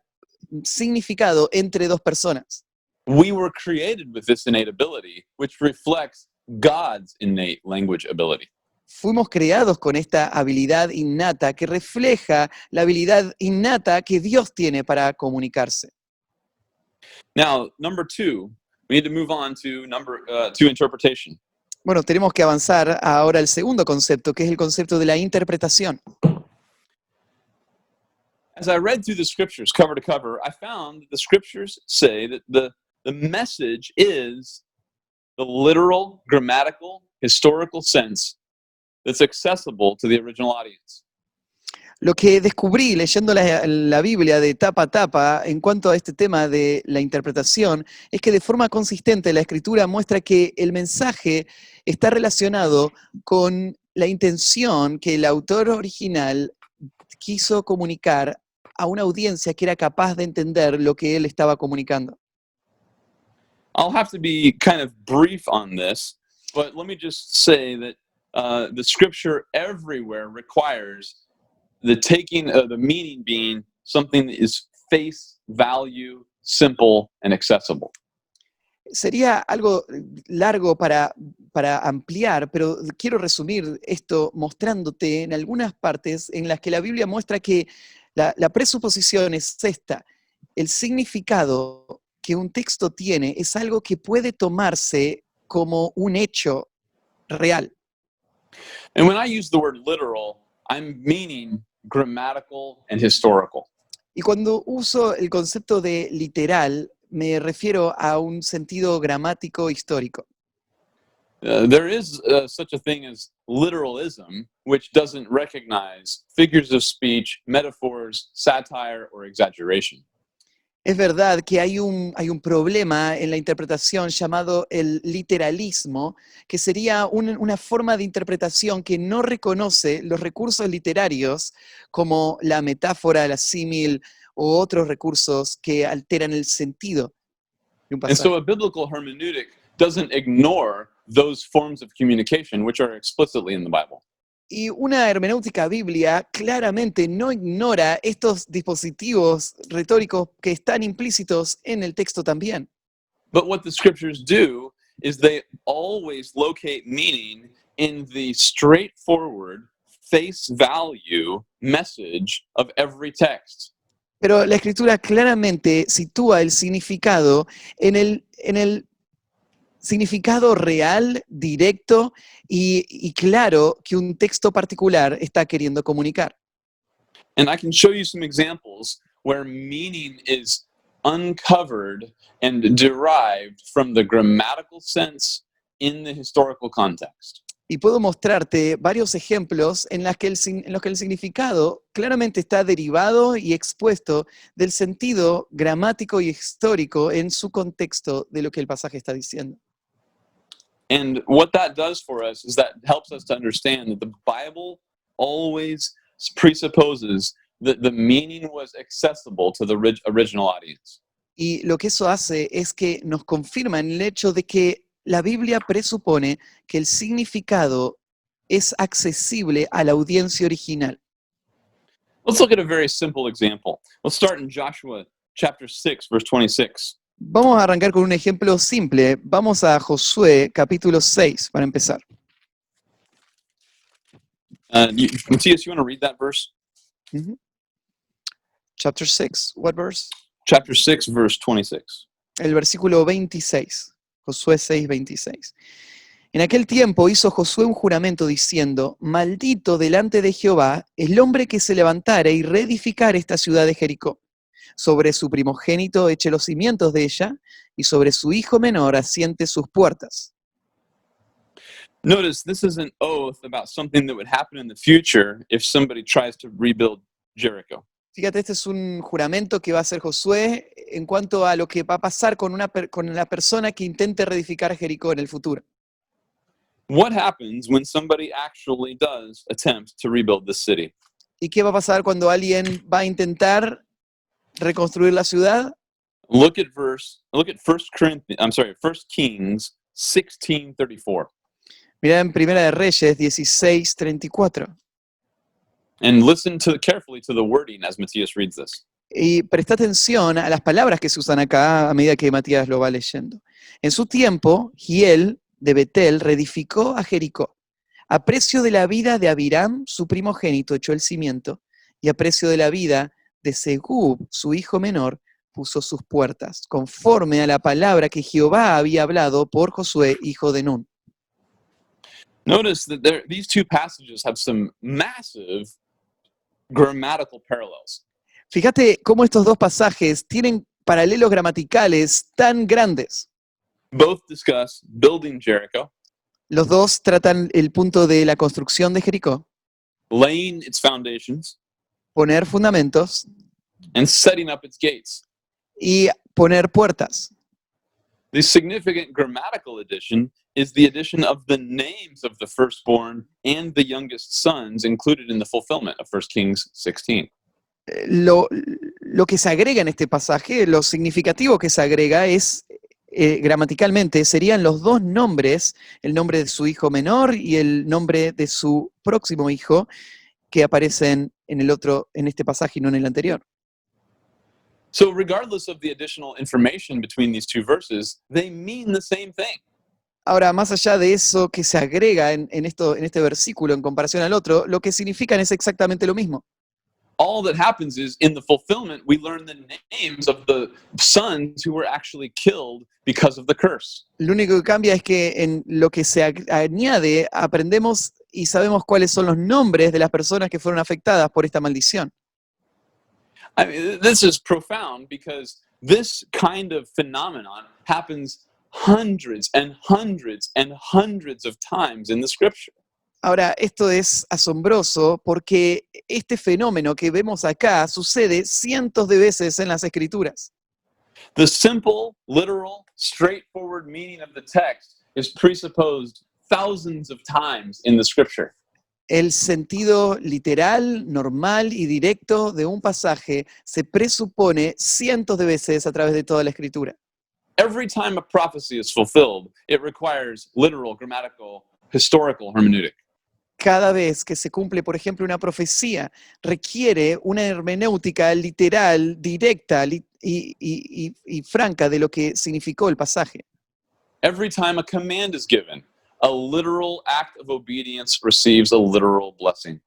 significado entre dos personas. We were created with this innate ability, which reflects God's innate language ability. Fuimos creados con esta habilidad innata que refleja la habilidad innata que Dios tiene para comunicarse. Now, number two, we need to move on to interpretation. Bueno, tenemos que avanzar ahora al segundo concepto, que es el concepto de la interpretación. As I read through the scriptures cover to cover, I found that the scriptures say that the message is the literal, grammatical, historical sense that's accessible to the original audience. Lo que descubrí leyendo la Biblia de tapa a tapa en cuanto a este tema de la interpretación es que de forma consistente la Escritura muestra que el mensaje está relacionado con la intención que el autor original quiso comunicar a una audiencia que era capaz de entender lo que él estaba comunicando. I'll have to be kind of brief on this, but let me just say that the scripture everywhere requires the meaning being something that is face value, simple, and accessible. Sería algo largo para ampliar, pero quiero resumir esto mostrándote en algunas partes en las que la Biblia muestra que la presuposición es esta. El significado que un texto tiene es algo que puede tomarse como un hecho real. And when I use the word literal, I'm meaning grammatical and historical. Y cuando uso el concepto de literal, me refiero a un sentido gramático histórico. There is such a thing as literalism, which doesn't recognize figures of speech, metaphors, satire, or exaggeration. Es verdad que hay un problema en la interpretación llamado el literalismo, que sería una forma de interpretación que no reconoce los recursos literarios como la metáfora, la símil o otros recursos que alteran el sentido de un And so pasaje. a biblical hermeneutic doesn't ignore those forms of communication which are explicitly in the Bible. Y una hermenéutica biblia claramente no ignora estos dispositivos retóricos que están implícitos en el texto también. But what the scriptures do is they always locate meaning in the straightforward, face value message of every text. Pero la escritura claramente sitúa el significado en el significado real, directo y claro que un texto particular está queriendo comunicar. And I can show you some examples where meaning is uncovered and derived from the grammatical sense in the historical context. Y puedo mostrarte varios ejemplos en los que el significado claramente está derivado y expuesto del sentido gramático y histórico en su contexto de lo que el pasaje está diciendo. And what that does for us is that helps us to understand that the Bible always presupposes that the meaning was accessible to the original audience. Y lo que eso hace es que nos confirma en el hecho de que la Biblia presupone que el significado es accesible a la audiencia original. Let's look at a very simple example. Let's start in Joshua chapter 6, verse 26. Vamos a arrancar con un ejemplo simple. Vamos a Josué capítulo 6 para empezar. Matthias, you want to read that verse? Chapter 6, what verse? Chapter 6, verse 26. El versículo 26. Josué 6, 26. En aquel tiempo hizo Josué un juramento diciendo: maldito delante de Jehová el hombre que se levantare y reedificare esta ciudad de Jericó. Sobre su primogénito eche los cimientos de ella, y sobre su hijo menor asiente sus puertas. Notice this is an oath about something that would happen in the future if somebody tries to rebuild Jericho. Fíjate, este es un juramento que va a hacer Josué en cuanto a lo que va a pasar con la persona que intente reedificar Jericó en el futuro. What happens when somebody actually does attempt to rebuild this city? ¿Y qué va a pasar cuando alguien va a intentar reconstruir la ciudad? Look at 1 Kings 16:34. Mirá en Primera de Reyes 16:34. And listen carefully to the wording as Matthias reads this. Y presta atención a las palabras que se usan acá a medida que Matías lo va leyendo. En su tiempo, Giel de Betel reedificó a Jericó. A precio de la vida de Abiram, su primogénito, echó el cimiento, y a precio de la vida de Segub, su hijo menor, puso sus puertas, conforme a la palabra que Jehová había hablado por Josué, hijo de Nun. Notice that these two passages have some massive grammatical parallels. Fíjate cómo estos dos pasajes tienen paralelos gramaticales tan grandes. Both discuss building Jericho, Los dos tratan el punto de la construcción de Jericó, laying its foundations, poner fundamentos and setting up its gates. y poner puertas. The significant grammatical addition is the addition of the names of the firstborn and the youngest sons included in the fulfillment of 1 Kings 16. Lo que se agrega en este pasaje, lo significativo que se agrega es, gramaticalmente, serían los dos nombres, el nombre de su hijo menor y el nombre de su próximo hijo, que aparecen en este pasaje y no en el anterior. So regardless of the additional information between these two verses, they mean the same thing. Ahora, más allá de eso que se agrega en este versículo en comparación al otro, lo que significan es exactamente lo mismo. All that happens is in the fulfillment, we learn the names of the sons who were actually killed because of the curse. Lo único que cambia es que en lo que se añade, aprendemos y sabemos cuáles son los nombres de las personas que fueron afectadas por esta maldición. I mean, this is profound because this kind of phenomenon happens hundreds and hundreds and hundreds of times in the scripture. Ahora, esto es asombroso porque este fenómeno que vemos acá sucede cientos de veces en las Escrituras. The simple, literal, straightforward meaning of the text is presupposed thousands of times in the scripture. El sentido literal, normal y directo de un pasaje se presupone cientos de veces a través de toda la Escritura. Every time a prophecy is fulfilled, it requires literal, grammatical, historical hermeneutic. Cada vez que se cumple, por ejemplo, una profecía, requiere una hermenéutica literal, directa y franca de lo que significó el pasaje. Every time a command is given, a literal act of obedience receives a literal blessing.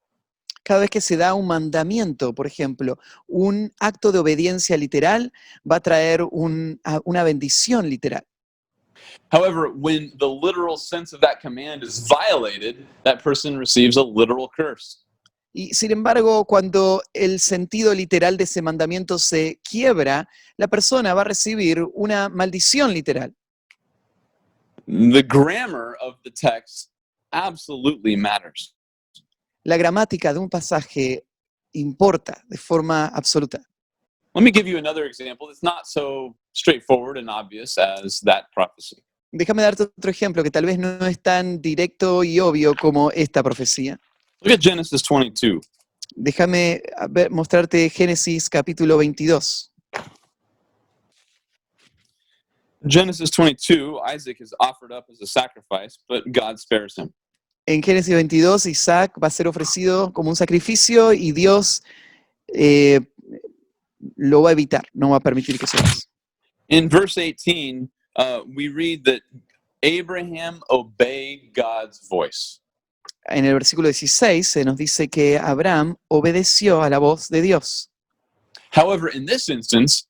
Cada vez que se da un mandamiento, por ejemplo, un acto de obediencia literal va a traer una bendición literal. However, when the literal sense of that command is violated, that person receives a literal curse. Y sin embargo, cuando el sentido literal de ese mandamiento se quiebra, la persona va a recibir una maldición literal. The grammar of the text absolutely matters. La gramática de un pasaje importa de forma absoluta. Let me give you another example that's not so straightforward and obvious as that prophecy. Déjame darte otro ejemplo que tal vez no es tan directo y obvio como esta profecía. Look at Genesis 22. Déjame mostrarte Génesis capítulo 22. Genesis 22, Isaac is offered up as a sacrifice, but God spares him. En Génesis 22, Isaac va a ser ofrecido como un sacrificio y Dios lo va a evitar, no va a permitir que se haga. In verse 18, we read that Abraham obeyed God's voice. En el versículo 16 se nos dice que Abraham obedeció a la voz de Dios. However, in this instance,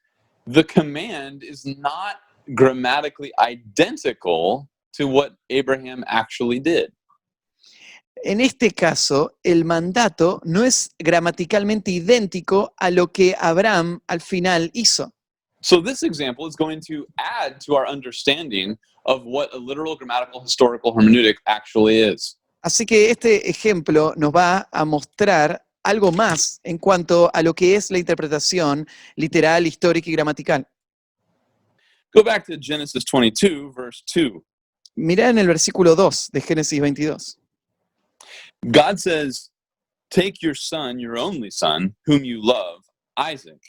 the command is not grammatically identical to what Abraham actually did. En este caso, el mandato no es gramaticalmente idéntico a lo que Abraham al final hizo. So this example is going to add to our understanding of what a literal, grammatical, historical hermeneutic actually is. Así que este ejemplo nos va a mostrar algo más en cuanto a lo que es la interpretación literal, histórica y gramatical. Go back to Genesis 22, verse 2. Mirá en el versículo 2 de Génesis 22. God says, "Take your son, your only son, whom you love, Isaac,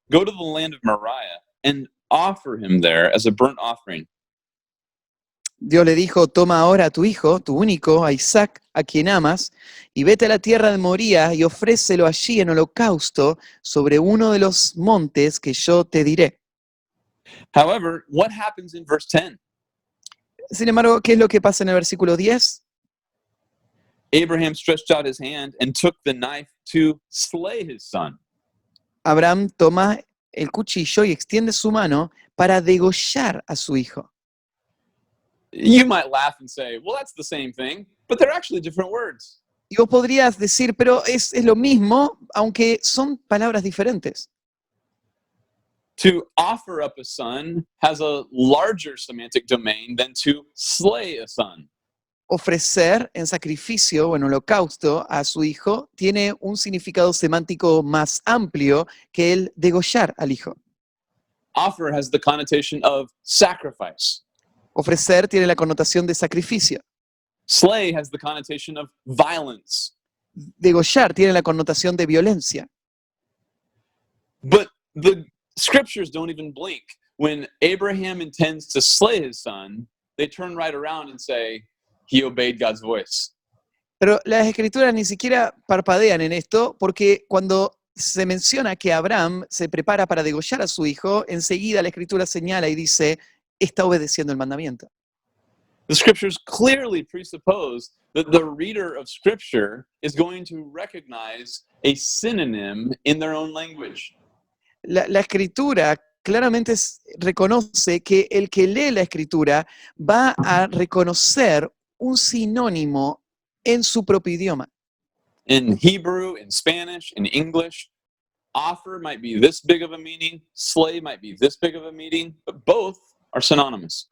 go to the land of Moriah and offer him there as a burnt offering." Dios le dijo, toma ahora a tu hijo, tu único, a Isaac, a quien amas, y vete a la tierra de Moría y ofrécelo allí en holocausto sobre uno de los montes que yo te diré. However, what happens in verse 10? Sin embargo, ¿qué es lo que pasa en el versículo 10? Abraham stretched out his hand and took the knife to slay his son. Abraham toma el cuchillo y extiende su mano para degollar a su hijo. You might laugh and say, well, that's the same thing, but they're actually different words. Y vos podrías decir, pero es lo mismo, aunque son palabras diferentes. To offer up a son has a larger semantic domain than to slay a son. Ofrecer en sacrificio o en holocausto a su hijo tiene un significado semántico más amplio que el degollar al hijo. Offer has the connotation of sacrifice. Ofrecer tiene la connotación de sacrificio. Slay has the connotation of violence. Degollar tiene la connotación de violencia. But the scriptures don't even blink. When Abraham intends to slay his son, they turn right around and say, he obeyed God's voice. Pero las escrituras ni siquiera parpadean en esto, porque cuando se menciona que Abraham se prepara para degollar a su hijo, enseguida la escritura señala y dice, está obedeciendo el mandamiento. The scriptures clearly presuppose that the reader of scripture is going to recognize a synonym in their own language. La escritura claramente reconoce que el que lee la escritura va a reconocer un sinónimo en su propio idioma. In Hebrew, in Spanish, in English, offer might be this big of a meaning, slay might be this big of a meaning, but both are synonymous.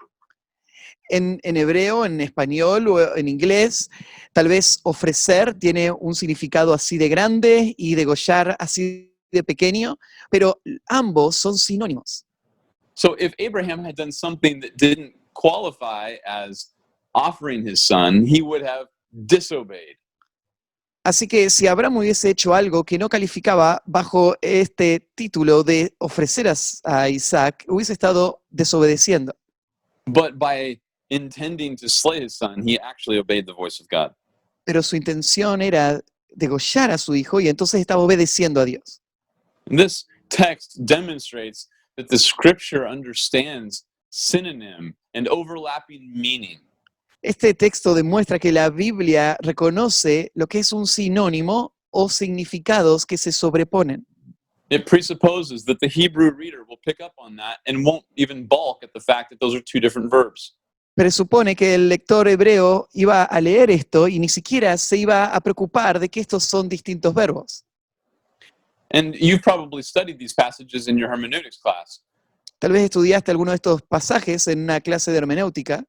En hebreo, en español o en inglés, tal vez ofrecer tiene un significado así de grande y degollar así de pequeño, pero ambos son sinónimos. So if Abraham had done something that didn't qualify as offering his son, he would have disobeyed. Así que si Abraham hubiese hecho algo que no calificaba bajo este título de ofrecer a Isaac, hubiese estado desobedeciendo. But by intending to slay his son, he actually obeyed the voice of God. Pero su intención era degollar a su hijo y entonces estaba obedeciendo a Dios. And this text demonstrates that the scripture understands synonym and overlapping meaning. Este texto demuestra que la Biblia reconoce lo que es un sinónimo o significados que se sobreponen. It presupposes that the Hebrew reader will pick up on that and won't even balk at the fact that those are two different verbs. Presupone que el lector hebreo iba a leer esto y ni siquiera se iba a preocupar de que estos son distintos verbos. And you've probably studied these passages in your hermeneutics class. Tal vez estudiaste alguno de estos pasajes en una clase de hermenéutica,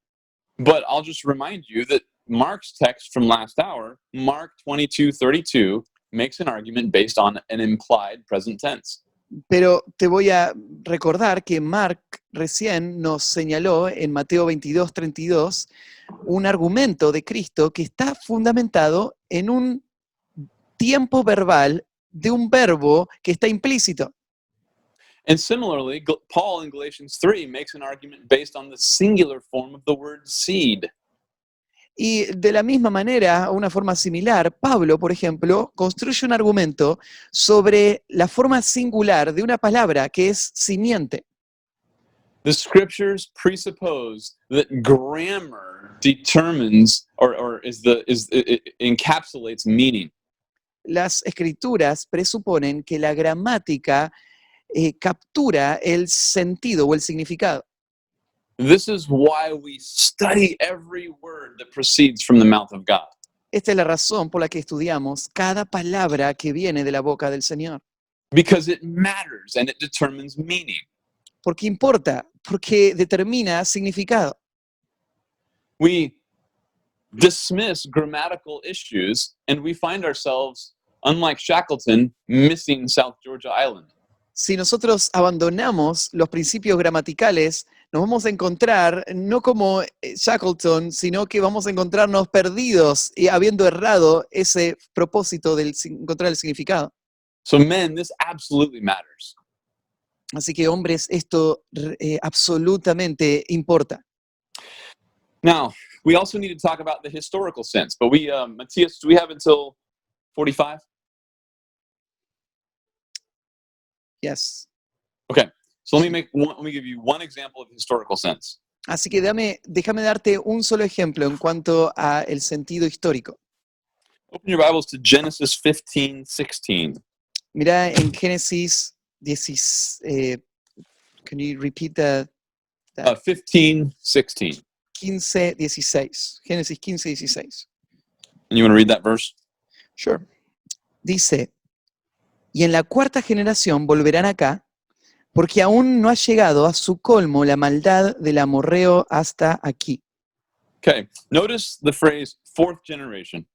But I'll just remind you that Mark's text from last hour, Mark 22:32, makes an argument based on an implied present tense. pero te voy a recordar que Mark recién nos señaló en Mateo 22:32 un argumento de Cristo que está fundamentado en un tiempo verbal de un verbo que está implícito. And similarly, Paul in Galatians 3 makes an argument based on the singular form of the word seed. Y de la misma manera, una forma similar, Pablo, por ejemplo, construye un argumento sobre la forma singular de una palabra que es simiente. The scriptures presuppose that grammar determines encapsulates meaning. Las escrituras presuponen que la gramática captura el sentido o el significado. This is why we study every word that proceeds from the mouth of God. Esta es la razón por la que estudiamos cada palabra que viene de la boca del Señor. Because it matters and it determines meaning. Porque importa, porque determina significado. We dismiss grammatical issues and we find ourselves, unlike Shackleton, missing South Georgia Island. Si nosotros abandonamos los principios gramaticales, nos vamos a encontrar no como Shackleton, sino que vamos a encontrarnos perdidos y habiendo errado ese propósito de encontrar el significado. So men, this absolutely matters. Así que hombres, esto absolutamente importa. Now, we also need to talk about the historical sense, but Matthias, do we have until 45? Yes. Okay, so let me give you one example of historical sense. Así que déjame darte un solo ejemplo en cuanto a el sentido histórico. Open your Bibles to Genesis 15:16. Mira en Génesis 10, can you repeat that? 15:16. 15:16. Génesis 15:16. And you want to read that verse? Sure. Dice, y en la cuarta generación volverán acá, porque aún no ha llegado a su colmo la maldad del amorreo hasta aquí. Okay, notice the phrase fourth generation.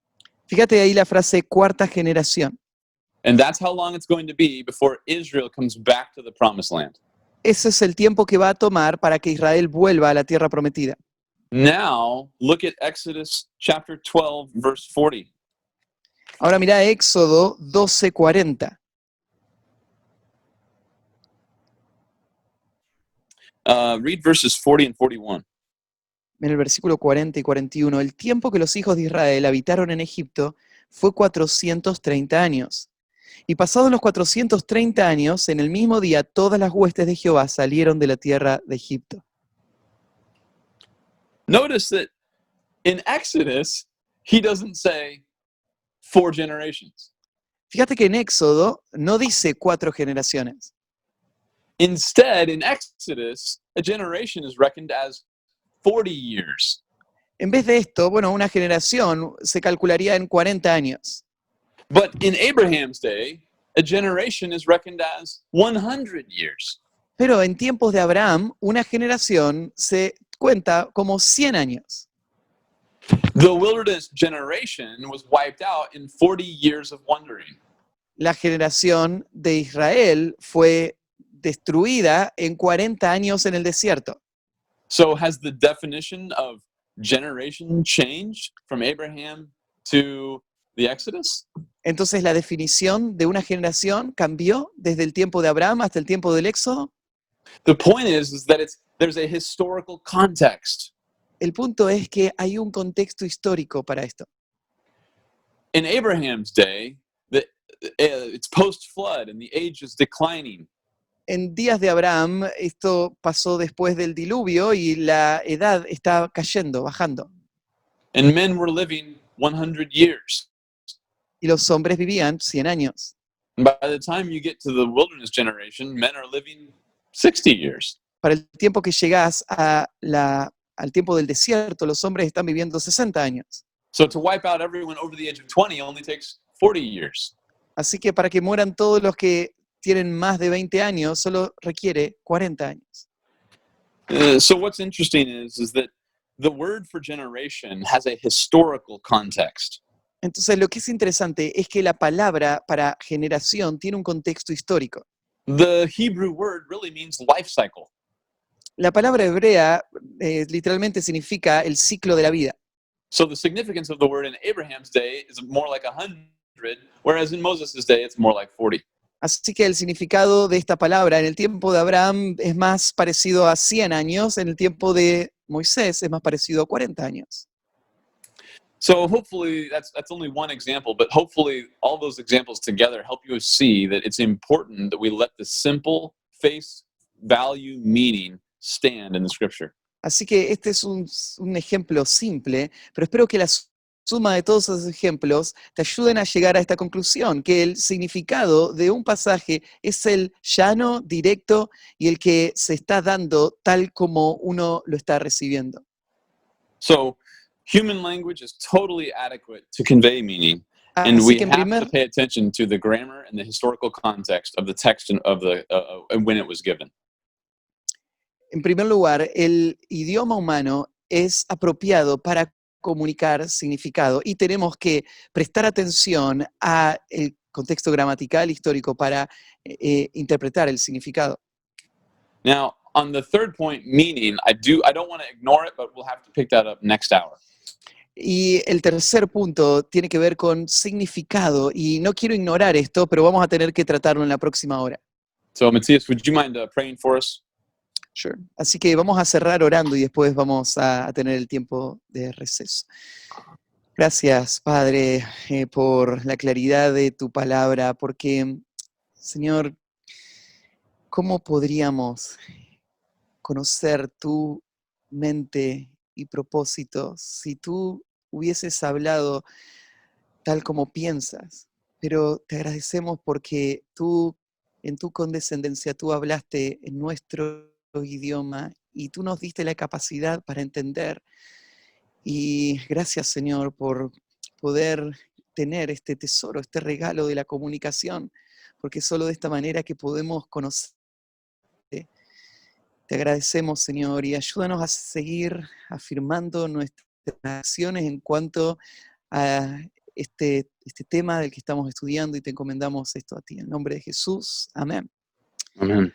Fíjate ahí la frase cuarta generación. And that's how long it's going to be before Israel comes back to the promised land. Ese es el tiempo que va a tomar para que Israel vuelva a la tierra prometida. Now, look at Exodus chapter 12, verse 40. Ahora mira Éxodo 12:40. Read verses 40 and 41. En el versículo 40 y 41, el tiempo que los hijos de Israel habitaron en Egipto fue 430 años. Y pasados los 430 años, en el mismo día todas las huestes de Jehová salieron de la tierra de Egipto. Notice that in Exodus, he doesn't say 4 generations. Fíjate que en Éxodo no dice 4 generaciones. Instead, in Exodus, a generation is reckoned as 40 years. En vez de esto, bueno, una generación se calcularía en 40 años. But in Abraham's day, a generation is reckoned as 100 years. Pero en tiempos de Abraham, una generación se cuenta como 100 años. The wilderness generation was wiped out in 40 years of wandering. La generación de Israel fue destruida en 40 años en el desierto. So has the definition of generation changed from Abraham to the Exodus? Entonces la definición de una generación cambió desde el tiempo de Abraham hasta el tiempo del Éxodo. The point is that there's a historical context. El punto es que hay un contexto histórico para esto. In Abraham's day, it's post-flood and the age is declining. En días de Abraham, esto pasó después del diluvio y la edad está cayendo, bajando. And men were living 100 years. Y los hombres vivían 100 años. And by the time you get to the wilderness generation, men are living 60 years. Para el tiempo que llegás al tiempo del desierto, los hombres están viviendo 60 años. So to wipe out everyone over the age of 20 only takes 40 years. Así que para que mueran todos los que tienen más de 20 años, solo requiere 40 años. So what's interesting is that the word for generation has a historical context. Entonces, lo que es interesante es que la palabra para generación tiene un contexto histórico. The Hebrew word really means life cycle. La palabra hebrea literalmente significa el ciclo de la vida. So the significance of the word in Abraham's day is more like 100, whereas in Moses' day it's more like 40. Así que el significado de esta palabra en el tiempo de Abraham es más parecido a 100 años, en el tiempo de Moisés es más parecido a 40 años. So hopefully that's only one example, but hopefully all those examples together help you see that it's important that we let the simple face value meaning stand in the scripture. Así que este es un ejemplo simple, pero espero que la suma de todos esos ejemplos te ayuden a llegar a esta conclusión, que el significado de un pasaje es el llano, directo y el que se está dando tal como uno lo está recibiendo. So human language is totally adequate to convey meaning, and Así we que en have to pay attention to the grammar and the historical context of the text and of the when it was given. En primer lugar, el idioma humano es apropiado para comunicar significado y tenemos que prestar atención al contexto gramatical histórico para interpretar el significado. Now, on the third point, meaning, I don't want to ignore it, but we'll have to pick that up next hour. Y el tercer punto tiene que ver con significado y no quiero ignorar esto, pero vamos a tener que tratarlo en la próxima hora. So, Matthias, would you mind praying for us? Sure. Así que vamos a cerrar orando y después vamos a tener el tiempo de receso. Gracias, Padre, por la claridad de tu palabra, porque, Señor, ¿cómo podríamos conocer tu mente y propósito si tú hubieses hablado tal como piensas? Pero te agradecemos porque tú, en tu condescendencia, tú hablaste en nuestro idioma y tú nos diste la capacidad para entender. Y gracias, Señor, por poder tener este tesoro, este regalo de la comunicación, porque solo de esta manera que podemos conocerte. Te agradecemos, Señor, y ayúdanos a seguir afirmando nuestra nuestras acciones en cuanto a este tema del que estamos estudiando, y te encomendamos esto a ti. En el nombre de Jesús, amén. Amen.